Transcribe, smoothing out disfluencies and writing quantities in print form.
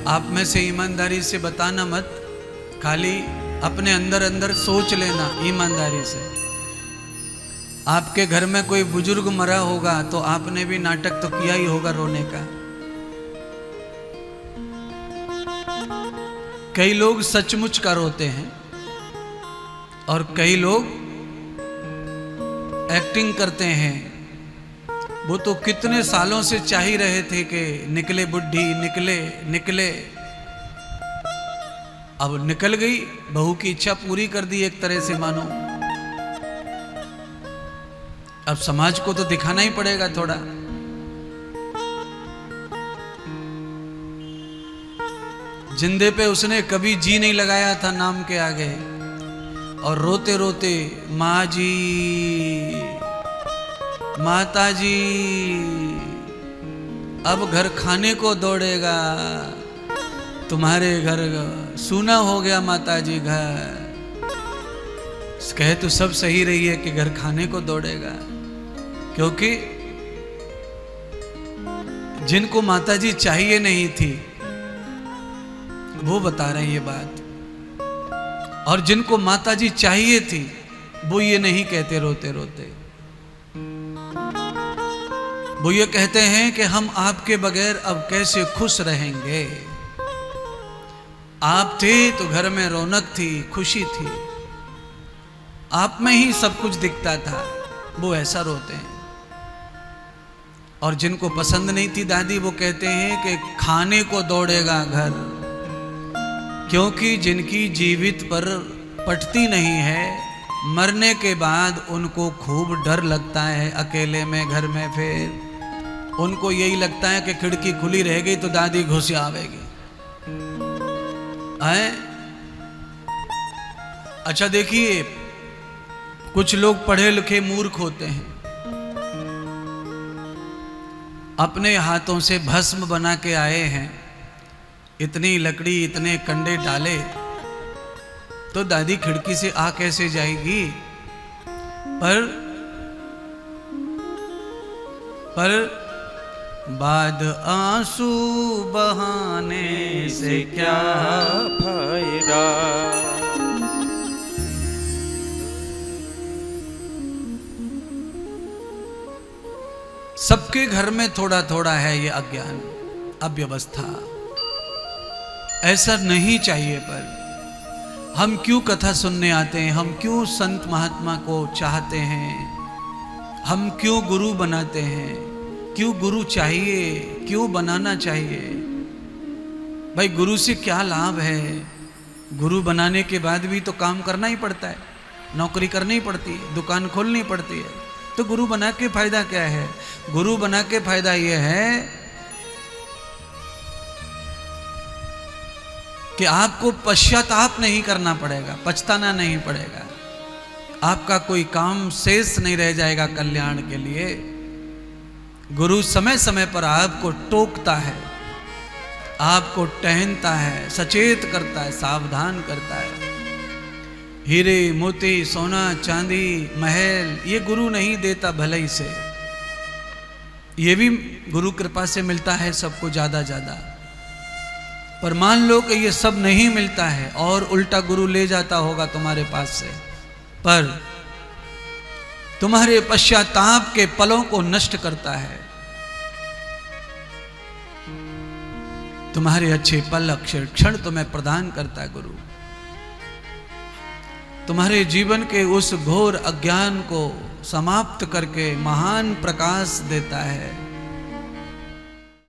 आप में से ईमानदारी से बताना मत, खाली अपने अंदर अंदर सोच लेना ईमानदारी से। आपके घर में कोई बुजुर्ग मरा होगा तो आपने भी नाटक तो किया ही होगा रोने का। कई लोग सचमुच का रोते हैं और कई लोग एक्टिंग करते हैं। वो तो कितने सालों से चाह ही रहे थे कि निकले बुढ़ी, निकले निकले। अब निकल गई, बहू की इच्छा पूरी कर दी एक तरह से मानो। अब समाज को तो दिखाना ही पड़ेगा थोड़ा। जिंदे पे उसने कभी जी नहीं लगाया था नाम के आगे, और रोते रोते माँ जी, माता जी, अब घर खाने को दौड़ेगा, तुम्हारे घर सूना हो गया माता जी घर। कहे तो सब सही रही है कि घर खाने को दौड़ेगा, क्योंकि जिनको माता जी चाहिए नहीं थी वो बता रहे हैं ये बात, और जिनको माता जी चाहिए थी वो ये नहीं कहते रोते रोते। वो ये कहते हैं कि हम आपके बगैर अब कैसे खुश रहेंगे। आप थे तो घर में रौनक थी, खुशी थी, आप में ही सब कुछ दिखता था। वो ऐसा रोते हैं। और जिनको पसंद नहीं थी दादी, वो कहते हैं कि खाने को दौड़ेगा घर, क्योंकि जिनकी जीवित पर पटती नहीं है, मरने के बाद उनको खूब डर लगता है अकेले में घर में। फिर उनको यही लगता है कि खिड़की खुली रह गई तो दादी घुस आवेगी। अच्छा देखिए, कुछ लोग पढ़े लिखे मूर्ख होते हैं, अपने हाथों से भस्म बना के आए हैं, इतनी लकड़ी इतने कंडे डाले, तो दादी खिड़की से आ कैसे जाएगी। पर बाद आंसू बहाने से क्या फायदा। सबके घर में थोड़ा थोड़ा है ये अज्ञान, अव्यवस्था। ऐसा नहीं चाहिए। पर हम क्यों कथा सुनने आते हैं, हम क्यों संत महात्मा को चाहते हैं, हम क्यों गुरु बनाते हैं, क्यों गुरु चाहिए, क्यों बनाना चाहिए। भाई गुरु से क्या लाभ है। गुरु बनाने के बाद भी तो काम करना ही पड़ता है, नौकरी करनी पड़ती है, दुकान खोलनी पड़ती है। तो गुरु बना के फायदा क्या है। गुरु बना के फायदा यह है कि आपको पश्चाताप नहीं करना पड़ेगा, पछताना नहीं पड़ेगा, आपका कोई काम शेष नहीं रह जाएगा कल्याण के लिए। गुरु समय समय पर आपको टोकता है, आपको टहनता है, सचेत करता है, सावधान करता है। हीरे मोती सोना चांदी महल ये गुरु नहीं देता भलाई से, ये भी गुरु कृपा से मिलता है सबको ज्यादा ज्यादा। पर मान लो कि ये सब नहीं मिलता है और उल्टा गुरु ले जाता होगा तुम्हारे पास से, पर तुम्हारे पश्चाताप के पलों को नष्ट करता है। तुम्हारे अच्छे पल अक्षर क्षण तुम्हें प्रदान करता है गुरु। तुम्हारे जीवन के उस घोर अज्ञान को समाप्त करके महान प्रकाश देता है।